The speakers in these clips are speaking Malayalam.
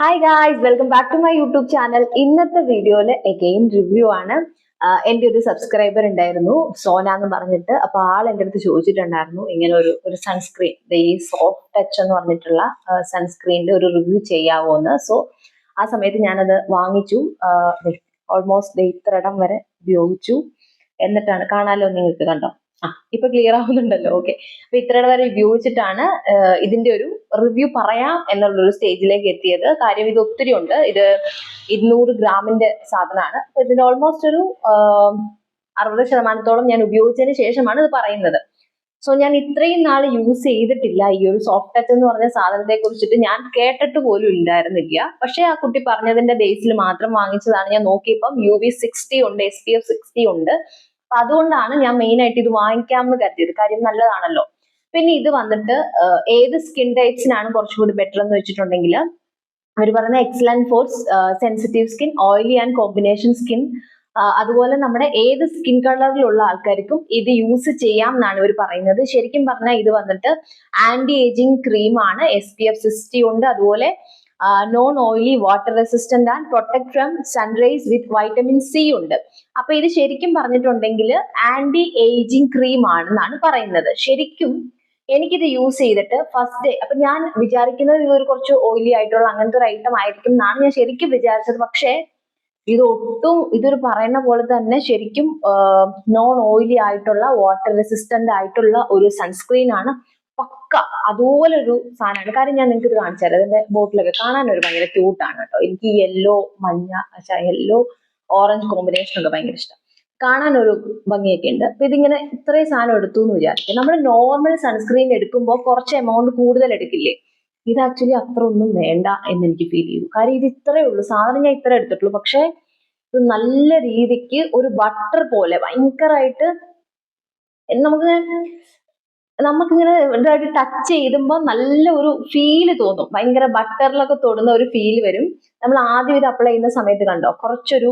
Hi guys, welcome back to my YouTube channel. ഇന്നത്തെ വീഡിയോയില് അഗെയിൻ റിവ്യൂ ആണ്. എൻ്റെ ഒരു സബ്സ്ക്രൈബർ ഉണ്ടായിരുന്നു, സോന എന്ന് പറഞ്ഞിട്ട്. അപ്പൊ ആൾ എൻ്റെ അടുത്ത് ചോദിച്ചിട്ടുണ്ടായിരുന്നു ഇങ്ങനെ ഒരു സൺസ്ക്രീൻ, ഈ സോഫ്റ്റ് ടച്ച് എന്ന് പറഞ്ഞിട്ടുള്ള സൺസ്ക്രീനിന്റെ ഒരു റിവ്യൂ ചെയ്യാവോ എന്ന്. സോ ആ സമയത്ത് ഞാനത് വാങ്ങിച്ചു. ഓൾമോസ്റ്റ് ഇത്രയിടം വരെ ഉപയോഗിച്ചു. എന്നിട്ടാണ് കാണാലോ, നിങ്ങൾക്ക് കണ്ടോ? ഇപ്പൊ ക്ലിയർ ആവുന്നുണ്ടല്ലോ. ഓക്കെ. അപ്പൊ ഇത്രയുടെ വരെ ഉപയോഗിച്ചിട്ടാണ് ഇതിന്റെ ഒരു റിവ്യൂ പറയാം എന്നുള്ളൊരു സ്റ്റേജിലേക്ക് എത്തിയത്. കാര്യം ഇത് ഒത്തിരി ഉണ്ട്. ഇത് 200 ഗ്രാമിന്റെ സാധനമാണ്. അപ്പൊ ഇതിന് ഓൾമോസ്റ്റ് ഒരു 60% ഞാൻ ഉപയോഗിച്ചതിന് ശേഷമാണ് ഇത് പറയുന്നത്. സോ ഞാൻ ഇത്രയും നാൾ യൂസ് ചെയ്തിട്ടില്ല ഈ ഒരു സോഫ്റ്റ് ടച്ച് എന്ന് പറഞ്ഞ സാധനത്തെ കുറിച്ചിട്ട്. ഞാൻ കേട്ടിട്ട് പോലും ഇല്ലായിരുന്നില്ല. പക്ഷെ ആ കുട്ടി പറഞ്ഞതിന്റെ ബേസിൽ മാത്രം വാങ്ങിച്ചതാണ്. ഞാൻ നോക്കിയപ്പം UV60 ഉണ്ട്, SPF 60 ഉണ്ട്. അപ്പൊ അതുകൊണ്ടാണ് ഞാൻ മെയിൻ ആയിട്ട് ഇത് വാങ്ങിക്കാമെന്ന് കരുതിയത്. കാര്യം നല്ലതാണല്ലോ. പിന്നെ ഇത് വന്നിട്ട് ഏത് സ്കിൻ ടൈപ്സിനാണ് കുറച്ചുകൂടി ബെറ്റർ എന്ന് വെച്ചിട്ടുണ്ടെങ്കിൽ, അവർ പറയുന്ന excellent for sensitive skin, oily and combination skin, അതുപോലെ നമ്മുടെ ഏത് സ്കിൻ കളറിലുള്ള ആൾക്കാർക്കും ഇത് യൂസ് ചെയ്യാം എന്നാണ് ഇവർ പറയുന്നത്. ശരിക്കും പറഞ്ഞാൽ ഇത് വന്നിട്ട് ആന്റി ഏജിങ് ക്രീമാണ്. SPF 60 ഉണ്ട്. അതുപോലെ non oily, water resistant and protect from sunrise with vitamin C ഉണ്ട്. അപ്പൊ ഇത് ശരിക്കും പറഞ്ഞിട്ടുണ്ടെങ്കിൽ ആന്റി ഏജിങ് ക്രീം ആണെന്നാണ് പറയുന്നത്. ശരിക്കും എനിക്കിത് യൂസ് ചെയ്തിട്ട് ഫസ്റ്റ് ഡേ, അപ്പൊ ഞാൻ വിചാരിക്കുന്നത് ഇതൊരു കുറച്ച് ഓയിലി ആയിട്ടുള്ള അങ്ങനത്തെ ഒരു ഐറ്റം ആയിരിക്കും എന്നാണ് ഞാൻ ശരിക്കും വിചാരിച്ചത്. പക്ഷേ ഇതൊരു പറയുന്ന പോലെ തന്നെ ശരിക്കും നോൺ ഓയിലി ആയിട്ടുള്ള, വാട്ടർ റെസിസ്റ്റന്റ് ആയിട്ടുള്ള ഒരു സൺസ്ക്രീൻ ആണ്. പക്ക അതുപോലൊരു സാധനമാണ്. കാര്യം ഞാൻ നിങ്ങൾക്ക് ഇത് കാണിച്ചു തരാം. ഇതിന്റെ ബോട്ടിലൊക്കെ കാണാനൊരു ഭയങ്കര ക്യൂട്ടാണ് കേട്ടോ. എനിക്ക് യെല്ലോ, മഞ്ഞ, യെല്ലോ ഓറഞ്ച് കോമ്പിനേഷൻ ഒക്കെ ഭയങ്കര ഇഷ്ടം. കാണാനൊരു ഭംഗിയൊക്കെ ഉണ്ട്. അപ്പൊ ഇതിങ്ങനെ ഇത്രയും സാധനം എടുത്തു എന്ന് വിചാരിക്കും. നമ്മൾ നോർമൽ സൺസ്ക്രീൻ എടുക്കുമ്പോൾ കുറച്ച് എമൗണ്ട് കൂടുതൽ എടുക്കില്ലേ? ഇത് ആക്ച്വലി അത്ര ഒന്നും വേണ്ട എന്ന് എനിക്ക് ഫീൽ ചെയ്തു. കാര്യം ഇത് ഇത്രയേ ഉള്ളൂ സാധനം. ഞാൻ ഇത്ര എടുത്തിട്ടുള്ളൂ. പക്ഷെ ഇത് നല്ല രീതിക്ക് ഒരു ബട്ടർ പോലെ ഭയങ്കരമായിട്ട് നമുക്കിങ്ങനെ ഇതായിട്ട് ടച്ച് ചെയ്യുമ്പോൾ നല്ല ഒരു ഫീല് തോന്നും. ഭയങ്കര ബട്ടറിലൊക്കെ തൊടുന്ന ഒരു ഫീല് വരും. നമ്മൾ ആദ്യം ഇത് അപ്ലൈ ചെയ്യുന്ന സമയത്ത് കണ്ടോ, കുറച്ചൊരു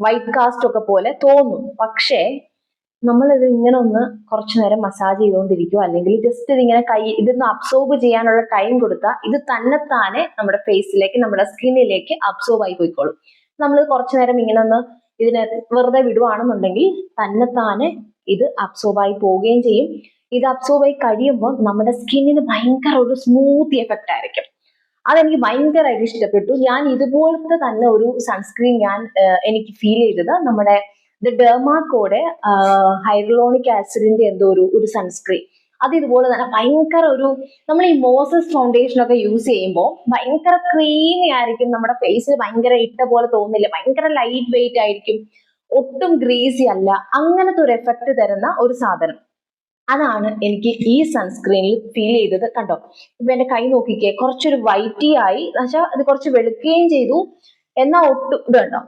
വൈറ്റ് കാസ്റ്റ് ഒക്കെ പോലെ തോന്നും. പക്ഷേ നമ്മളിത് ഇങ്ങനെ ഒന്ന് കുറച്ചു നേരം മസാജ് ചെയ്തുകൊണ്ടിരിക്കുക, അല്ലെങ്കിൽ ജസ്റ്റ് ഇതിങ്ങനെ ഇതൊന്ന് അബ്സോർബ് ചെയ്യാനുള്ള ടൈം കൊടുത്താൽ ഇത് തന്നെത്താനെ നമ്മുടെ ഫേസിലേക്ക്, നമ്മുടെ സ്കിന്നിലേക്ക് അബ്സോർബ് ആയി പോയിക്കോളും. നമ്മൾ കുറച്ചു നേരം ഇങ്ങനെ ഒന്ന് ഇതിനെ വെറുതെ വിടുവാണെന്നുണ്ടെങ്കിൽ തന്നെത്താനെ ഇത് അബ്സോർബ് ആയി പോവുകയും ചെയ്യും. ഇത് അബ്സോർബ് ആയി കഴിയുമ്പോൾ നമ്മുടെ സ്കിന്നിന് ഭയങ്കര ഒരു സ്മൂത്ത് എഫക്റ്റ് ആയിരിക്കും. അതെനിക്ക് ഭയങ്കരമായിട്ട് ഇഷ്ടപ്പെട്ടു. ഞാൻ ഇതുപോലത്തെ തന്നെ ഒരു സൺസ്ക്രീൻ എനിക്ക് ഫീൽ ചെയ്തത് നമ്മുടെ ഡെർമാക്കോടെ ഹൈഡ്രോണിക് ആസിഡിന്റെ എന്തോ ഒരു സൺസ്ക്രീൻ. അത് ഇതുപോലെ തന്നെ ഭയങ്കര നമ്മൾ ഈ മോസസ് ഫൗണ്ടേഷൻ ഒക്കെ യൂസ് ചെയ്യുമ്പോൾ ഭയങ്കര ക്രീമി ആയിരിക്കും. നമ്മുടെ ഫേസിൽ ഭയങ്കര ഇട്ട പോലെ തോന്നില്ല. ഭയങ്കര ലൈറ്റ് വെയിറ്റ് ആയിരിക്കും. ഒട്ടും ഗ്രീസി അല്ല. അങ്ങനത്തെ ഒരു എഫക്റ്റ് തരുന്ന ഒരു സാധനം. അതാണ് എനിക്ക് ഈ സൺസ്ക്രീനിൽ ഫീൽ ചെയ്തത്. കണ്ടോ, ഇപ്പൊ എന്റെ കൈ നോക്കിക്കേ, കുറച്ചൊരു വൈറ്റി ആയി, എന്നുവെച്ചാൽ അത് കുറച്ച് വെളുക്കുകയും ചെയ്തു. എന്നാൽ ഇത് കണ്ടോ,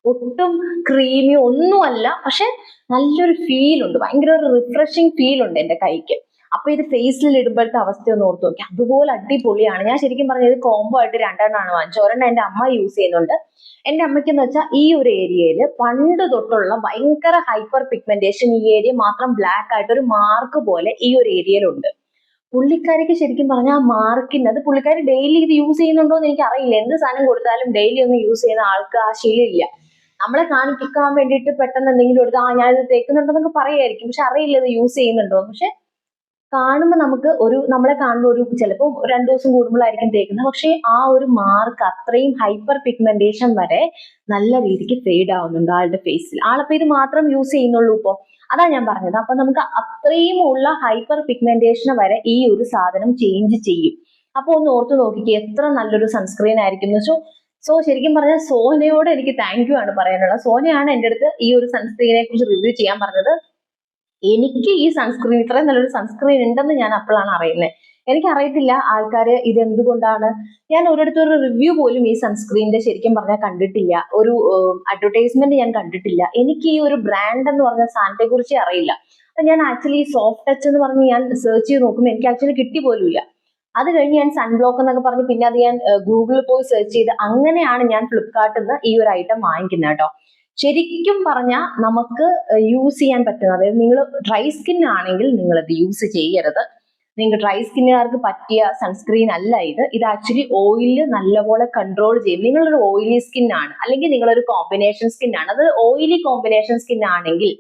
ഒട്ടും ക്രീമി ഒന്നുമല്ല. പക്ഷെ നല്ലൊരു ഫീൽ ഉണ്ട്. ഭയങ്കര ഒരു റിഫ്രഷിങ് ഫീൽ ഉണ്ട് എന്റെ കൈക്ക്. അപ്പൊ ഇത് ഫേസിൽ ഇടുമ്പോഴത്തെ അവസ്ഥ ഒന്ന് ഓർത്ത് നോക്കി. അതുപോലെ അടിപൊളിയാണ്. ഞാൻ ശരിക്കും പറഞ്ഞത് കോംബോ ആയിട്ട് 2 വാങ്ങിച്ചു. ഒരെണ്ണം എന്റെ അമ്മ യൂസ് ചെയ്യുന്നുണ്ട്. എന്റെ അമ്മയ്ക്ക് എന്ന് വെച്ചാൽ ഈ ഒരു ഏരിയയിൽ പണ്ട് തൊട്ടുള്ള ഭയങ്കര ഹൈപ്പർ പിഗ്മെന്റേഷൻ, ഈ ഏരിയ മാത്രം ബ്ലാക്ക് ആയിട്ട് ഒരു മാർക്ക് പോലെ ഈ ഒരു ഏരിയയിലുണ്ട്. പുള്ളിക്കാരിക്ക് ശരിക്കും പറഞ്ഞാൽ ആ മാർക്കിന്, അത് പുള്ളിക്കാരി ഡെയിലി ഇത് യൂസ് ചെയ്യുന്നുണ്ടോ എന്ന് എനിക്ക് അറിയില്ല. എന്ത് സാധനം കൊടുത്താലും ഡെയിലി ഒന്നും യൂസ് ചെയ്യുന്ന ആൾക്ക് ആ ശീലമില്ല. നമ്മളെ കാണിക്കാൻ വേണ്ടിയിട്ട് പെട്ടെന്ന് എന്തെങ്കിലും എടുത്ത് ഞാനിത് തേക്കുന്നുണ്ടെന്നൊക്കെ പറയായിരിക്കും. പക്ഷെ അറിയില്ല ഇത് യൂസ് ചെയ്യുന്നുണ്ടോ. പക്ഷെ കാണുമ്പോൾ നമ്മളെ കാണുമ്പോൾ ചിലപ്പോൾ 2 ദിവസം കൂടുമ്പോഴായിരിക്കും തേക്കുന്നത്. പക്ഷെ ആ ഒരു മാർക്ക്, അത്രയും ഹൈപ്പർ പിഗ്മെന്റേഷൻ വരെ നല്ല രീതിക്ക് ഫെയ്ഡ് ആവുന്നുണ്ട് ആളുടെ ഫേസിൽ. ആളപ്പോ ഇത് മാത്രം യൂസ് ചെയ്യുന്നുള്ളൂ ഇപ്പോ. അതാ ഞാൻ പറഞ്ഞത്. അപ്പൊ നമുക്ക് അത്രയും ഉള്ള ഹൈപ്പർ പിഗ്മെന്റേഷൻ വരെ ഈ ഒരു സാധനം ചേഞ്ച് ചെയ്യും. അപ്പൊ ഒന്ന് ഓർത്ത് നോക്കിക്കേ, എത്ര നല്ലൊരു സൺസ്ക്രീൻ ആയിരിക്കും. സോ ശരിക്കും പറഞ്ഞാൽ സോനയോട് എനിക്ക് താങ്ക് യു ആണ് പറയാനുള്ളത്. സോനയാണ് എൻ്റെ അടുത്ത് ഈ ഒരു സൺസ്ക്രീനെ കുറിച്ച് റിവ്യൂ ചെയ്യാൻ പറഞ്ഞത്. എനിക്ക് ഈ സൺസ്ക്രീൻ, ഇത്രയും നല്ലൊരു സൺസ്ക്രീൻ ഉണ്ടെന്ന് ഞാൻ അപ്പോഴാണ് അറിയുന്നത്. എനിക്കറിയത്തില്ല ആൾക്കാര് ഇത് എന്തുകൊണ്ടാണ്. ഞാൻ ഒരിടത്തൊരു റിവ്യൂ പോലും ഈ സൺസ്ക്രീനിന്റെ ശരിക്കും പറഞ്ഞാൽ കണ്ടിട്ടില്ല. ഒരു അഡ്വർടൈസ്മെന്റ് ഞാൻ കണ്ടിട്ടില്ല. എനിക്ക് ഈ ഒരു ബ്രാൻഡ് എന്ന് പറഞ്ഞ സാധനത്തെ കുറിച്ച് അറിയില്ല. അപ്പൊ ഞാൻ ആക്ച്വലി സോഫ്റ്റ് ടച്ച് എന്ന് പറഞ്ഞ് ഞാൻ സെർച്ച് ചെയ്ത് നോക്കുമ്പോൾ എനിക്ക് ആക്ച്വലി കിട്ടി പോലുമില്ല. അത് കഴിഞ്ഞ് ഞാൻ സൺബ്ലോക്ക് എന്നൊക്കെ പറഞ്ഞ് പിന്നെ അത് ഞാൻ ഗൂഗിളിൽ പോയി സെർച്ച് ചെയ്ത് അങ്ങനെയാണ് ഞാൻ ഫ്ലിപ്കാർട്ടിൽ നിന്ന് ഈ ഒരു ഐറ്റം വാങ്ങിക്കുന്നത് കേട്ടോ. ശരിക്കും പറഞ്ഞാൽ നമുക്ക് യൂസ് ചെയ്യാൻ പറ്റുന്ന, അതായത് നിങ്ങൾ ഡ്രൈ സ്കിൻ ആണെങ്കിൽ നിങ്ങൾ അത് യൂസ് ചെയ്യരുത്. നിങ്ങൾക്ക് ഡ്രൈ സ്കിന്നുകാർക്ക് പറ്റിയ സൺസ്ക്രീൻ അല്ല ഇത്. ഇത് ആക്ച്വലി ഓയിൽ നല്ലപോലെ കൺട്രോൾ ചെയ്യും. നിങ്ങളൊരു ഓയിലി സ്കിൻ ആണ്, അല്ലെങ്കിൽ നിങ്ങളൊരു കോമ്പിനേഷൻ സ്കിൻ ആണ്, അത് ഓയിലി കോമ്പിനേഷൻ സ്കിൻ ആണെങ്കിൽ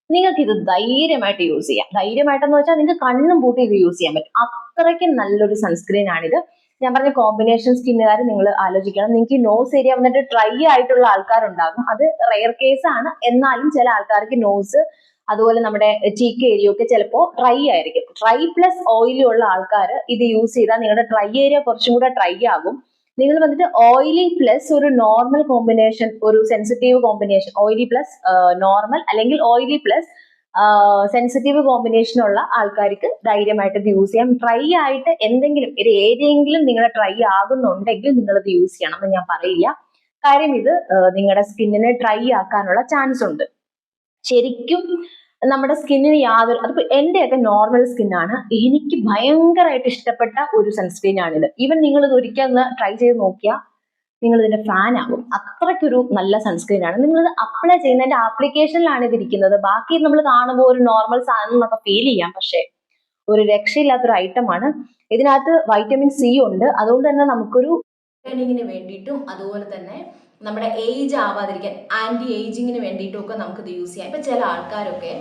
നിങ്ങൾക്ക് ഇത് ധൈര്യമായിട്ട് യൂസ് ചെയ്യാം. ധൈര്യമായിട്ടെന്ന് വെച്ചാൽ നിങ്ങൾക്ക് കണ്ണും പൂട്ടി ഇത് യൂസ് ചെയ്യാൻ പറ്റും. അത്രയ്ക്കും നല്ലൊരു സൺസ്ക്രീൻ ആണിത്. ഞാൻ പറഞ്ഞ കോമ്പിനേഷൻ സ്കിന്നുകാർ നിങ്ങൾ ആലോചിക്കണം. നിങ്ങൾക്ക് ഈ നോസ് ഏരിയ വന്നിട്ട് ഡ്രൈ ആയിട്ടുള്ള ആൾക്കാരുണ്ടാകും, അത് റെയർ കേസ് ആണ്. എന്നാലും ചില ആൾക്കാർക്ക് നോസ് അതുപോലെ നമ്മുടെ ചീക്ക് ഏരിയ ഒക്കെ ചിലപ്പോൾ ഡ്രൈ ആയിരിക്കും. ഡ്രൈ പ്ലസ് ഓയിലി ഉള്ള ആൾക്കാർ ഇത് യൂസ് ചെയ്താൽ നിങ്ങളുടെ ഡ്രൈ ഏരിയ കുറച്ചും കൂടെ ഡ്രൈ ആകും. നിങ്ങൾ വന്നിട്ട് ഓയിലി പ്ലസ് ഒരു നോർമൽ കോമ്പിനേഷൻ, ഒരു sensitive combination, oily plus normal അല്ലെങ്കിൽ ഓയിലി പ്ലസ് സെൻസിറ്റീവ് കോമ്പിനേഷൻ ഉള്ള ആൾക്കാർക്ക് ധൈര്യമായിട്ട് ഇത് യൂസ് ചെയ്യാം. ഡ്രൈ ആയിട്ട് എന്തെങ്കിലും ഒരു ഏരിയയെങ്കിലും നിങ്ങളുടെ ഡ്രൈ ആകുന്നുണ്ടെങ്കിൽ നിങ്ങൾ ഇത് യൂസ് ചെയ്യണം എന്ന് ഞാൻ പറയില്ല. കാര്യം ഇത് നിങ്ങളുടെ സ്കിന്നിനെ ഡ്രൈ ആക്കാനുള്ള ചാൻസ് ഉണ്ട്. ശരിക്കും നമ്മുടെ സ്കിന്നിന് യാതൊരു, അതിപ്പോ എന്റെയൊക്കെ നോർമൽ സ്കിന്നാണ്, എനിക്ക് ഭയങ്കരമായിട്ട് ഇഷ്ടപ്പെട്ട ഒരു സൺസ്ക്രീൻ ആണിത്. ഈവൻ നിങ്ങൾ ഇത് ഒരിക്കൽ ഒന്ന് ട്രൈ ചെയ്ത് നോക്കിയാൽ നിങ്ങൾ ഇതിന്റെ ഫാൻ ആകും. അത്രയ്ക്കൊരു നല്ല സൺസ്ക്രീൻ ആണ്. നിങ്ങൾ ഇത് അപ്ലൈ ചെയ്യുന്നതിന്റെ ആപ്ലിക്കേഷനിലാണ് ഇത് ഇരിക്കുന്നത്. ബാക്കി നമ്മൾ കാണുമ്പോൾ ഒരു നോർമൽ സാധനം എന്നൊക്കെ ഫീൽ ചെയ്യാം, പക്ഷെ ഒരു രക്ഷയില്ലാത്തൊരു ഐറ്റം ആണ്. ഇതിനകത്ത് വൈറ്റമിൻ സി ഉണ്ട്. അതുകൊണ്ട് തന്നെ നമുക്കൊരു ടേണിങ്ങിന് വേണ്ടിയിട്ടും അതുപോലെ തന്നെ നമ്മുടെ ഏജ് ആവാതിരിക്കാൻ ആന്റി ഏജിങ്ങിന് വേണ്ടിയിട്ടും ഒക്കെ നമുക്കിത് യൂസ് ചെയ്യാം. ഇപ്പൊ ചില ആൾക്കാരൊക്കെ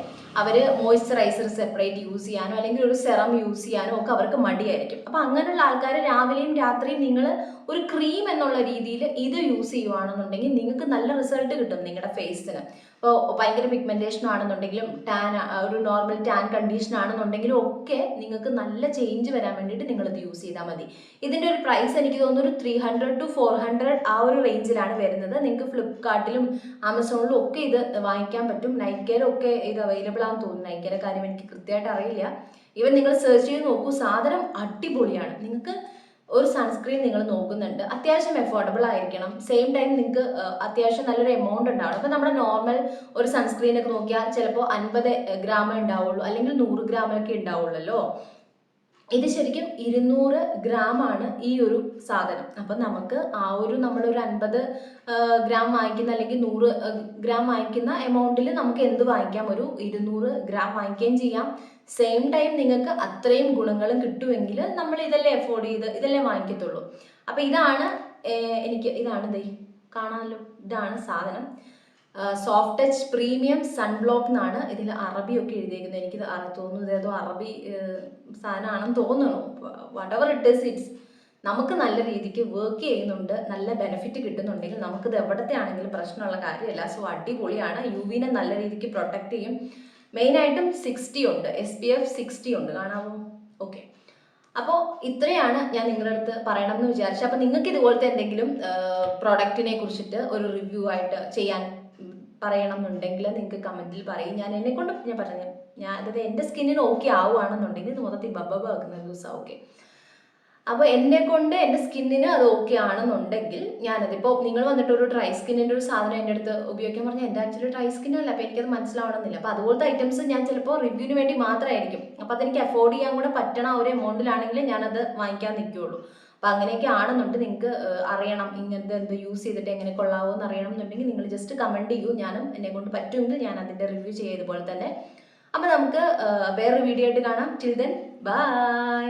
അവര് മോയ്സ്ചറൈസർ സെപ്പറേറ്റ് യൂസ് ചെയ്യാനോ അല്ലെങ്കിൽ ഒരു സെറം യൂസ് ചെയ്യാനോ ഒക്കെ അവർക്ക് മടിയായിരിക്കും. അപ്പൊ അങ്ങനെയുള്ള ആൾക്കാർ രാവിലെയും രാത്രിയും നിങ്ങൾ ഒരു ക്രീം എന്നുള്ള രീതിയിൽ ഇത് യൂസ് ചെയ്യുവാണെന്നുണ്ടെങ്കിൽ നിങ്ങൾക്ക് നല്ല റിസൾട്ട് കിട്ടും നിങ്ങളുടെ ഫേസിന്. ഇപ്പോൾ ഭയങ്കര പിഗ്മെന്റേഷൻ ആണെന്നുണ്ടെങ്കിലും ടാൻ, ഒരു നോർമൽ ടാൻ കണ്ടീഷൻ ആണെന്നുണ്ടെങ്കിലും ഒക്കെ നിങ്ങൾക്ക് നല്ല ചേഞ്ച് വരാൻ വേണ്ടിയിട്ട് നിങ്ങളിത് യൂസ് ചെയ്താൽ മതി. ഇതിന്റെ ഒരു പ്രൈസ് എനിക്ക് തോന്നുന്നു ഒരു 300 to 400 ആ ഒരു റേഞ്ചിലാണ് വരുന്നത്. നിങ്ങൾക്ക് ഫ്ലിപ്കാർട്ടിലും ആമസോണിലും ഒക്കെ ഇത് വാങ്ങിക്കാൻ പറ്റും. നൈക്കയിലും ഒക്കെ ഇത് അവൈലബിൾ ആണെന്ന് തോന്നുന്നു. നൈക്കയുടെ കാര്യം എനിക്ക് കൃത്യമായിട്ട് അറിയില്ല. ഈവൻ നിങ്ങൾ സെർച്ച് ചെയ്ത് നോക്കൂ, സാധനം അടിപൊളിയാണ്. നിങ്ങൾക്ക് ഒരു സൺസ്ക്രീൻ നിങ്ങൾ നോക്കുന്നുണ്ട്, അത്യാവശ്യം എഫോർഡബിൾ ആയിരിക്കണം, സെയിം ടൈം നിങ്ങൾക്ക് അത്യാവശ്യം നല്ലൊരു എമൗണ്ട് ഉണ്ടാവണം. അപ്പോൾ നമ്മുടെ നോർമൽ ഒരു സൺസ്ക്രീൻ ഒക്കെ നോക്കിയാൽ ചിലപ്പോൾ 50 ഗ്രാമേ ഉണ്ടാവുള്ളൂ, അല്ലെങ്കിൽ 100 ഗ്രാമൊക്കെ ഉണ്ടാവുള്ളല്ലോ. ഇത് ശരിക്കും 200 ഗ്രാം ആണ് ഈ ഒരു സാധനം. അപ്പൊ നമുക്ക് ആ ഒരു നമ്മളൊരു 50 ഗ്രാം വാങ്ങിക്കുന്ന അല്ലെങ്കിൽ 100 ഗ്രാം വാങ്ങിക്കുന്ന എമൗണ്ടിൽ നമുക്ക് എന്ത് വാങ്ങിക്കാം, ഒരു 200 ഗ്രാം വാങ്ങിക്കുകയും ചെയ്യാം. സെയിം ടൈം നിങ്ങൾക്ക് അത്രയും ഗുണങ്ങളും കിട്ടുമെങ്കിൽ നമ്മൾ ഇതല്ലേ എഫോർഡ് ചെയ്ത് ഇതല്ലേ വാങ്ങിക്കത്തുള്ളൂ. അപ്പൊ ഇതാണ് ഇതാണ് ദേ കാണാമല്ലോ, ഇതാണ് സാധനം. സോഫ്റ്റ് ടച്ച് പ്രീമിയം സൺബ്ലോക്ക് എന്നാണ് ഇതിൽ അറബിയൊക്കെ എഴുതിയിരിക്കുന്നത്. എനിക്കിത് തോന്നുന്നു ഇതേതോ അറബി സാധനമാണെന്ന് തോന്നുന്നു. വാട്ട് എവർ ഇറ്റ് ഇറ്റ്സ് നമുക്ക് നല്ല രീതിക്ക് വർക്ക് ചെയ്യുന്നുണ്ട്, നല്ല ബെനിഫിറ്റ് കിട്ടുന്നുണ്ടെങ്കിൽ നമുക്കിത് എവിടത്തെ ആണെങ്കിലും പ്രശ്നമുള്ള കാര്യമല്ല. സോ അടിപൊളിയാണ്. യുവിനെ നല്ല രീതിക്ക് പ്രൊട്ടക്ട് ചെയ്യും. മെയിനായിട്ടും 60 ഉണ്ട്, SPF 60 ഉണ്ട്. കാണാമോ? ഓക്കെ. അപ്പോൾ ഇത്രയാണ് ഞാൻ നിങ്ങളുടെ അടുത്ത് പറയണം എന്ന് വിചാരിച്ചു. അപ്പോൾ നിങ്ങൾക്ക് ഇതുപോലത്തെ എന്തെങ്കിലും പ്രോഡക്റ്റിനെ കുറിച്ചിട്ട് ഒരു റിവ്യൂ ആയിട്ട് ചെയ്യാൻ പറയണം എന്നുണ്ടെങ്കിൽ നിങ്ങൾക്ക് കമൻറ്റിൽ പറയും. ഞാൻ പറഞ്ഞു അതായത് എൻ്റെ സ്കിന്നിന് ഓക്കെ ആവുകയാണെന്നുണ്ടെങ്കിൽ ഇത് മൊത്തത്തിൽ ബബ്ബ വെക്കുന്ന ദിവസം ഓക്കെ. അപ്പോൾ എന്നെ കൊണ്ട് എൻ്റെ സ്കിന്നിന് അത് ഓക്കെ ആണെന്നുണ്ടെങ്കിൽ ഞാനതിപ്പോൾ നിങ്ങൾ വന്നിട്ട് ഒരു ഡ്രൈ സ്കിന്നിൻ്റെ ഒരു സാധനം എൻ്റെ അടുത്ത് ഉപയോഗിക്കാൻ പറഞ്ഞാൽ എൻ്റെ ആക്ച്വലി ഡ്രൈ സ്കിന്നല്ല, അപ്പോൾ എനിക്കത് മനസ്സിലാവണമെന്നില്ല. അപ്പോൾ അതുപോലത്തെ ഐറ്റംസ് ഞാൻ ചിലപ്പോൾ റിവ്യൂവിന് വേണ്ടി മാത്രമായിരിക്കും. അപ്പോൾ അതെനിക്ക് അഫോർഡ് ചെയ്യാൻ കൂടെ പറ്റണ ആ ഒരു എമൗണ്ടിലാണെങ്കിൽ ഞാനത് വാങ്ങിക്കാൻ നിൽക്കുകയുള്ളൂ. അപ്പോൾ അങ്ങനെയൊക്കെ ആണെന്നുണ്ട്. നിങ്ങൾക്ക് അറിയണം ഇങ്ങനത്തെ എന്ത് യൂസ് ചെയ്തിട്ട് എങ്ങനെ കൊള്ളാവോ എന്ന് അറിയണം എന്നുണ്ടെങ്കിൽ നിങ്ങൾ ജസ്റ്റ് കമൻറ്റ് ചെയ്യൂ. ഞാനും എന്നെ കൊണ്ട് പറ്റുമെങ്കിൽ ഞാൻ അതിൻ്റെ റിവ്യൂ ചെയ്തതുപോലെ തന്നെ. അപ്പോൾ നമുക്ക് വേറൊരു വീഡിയോ ആയിട്ട് കാണാം. Till then bye.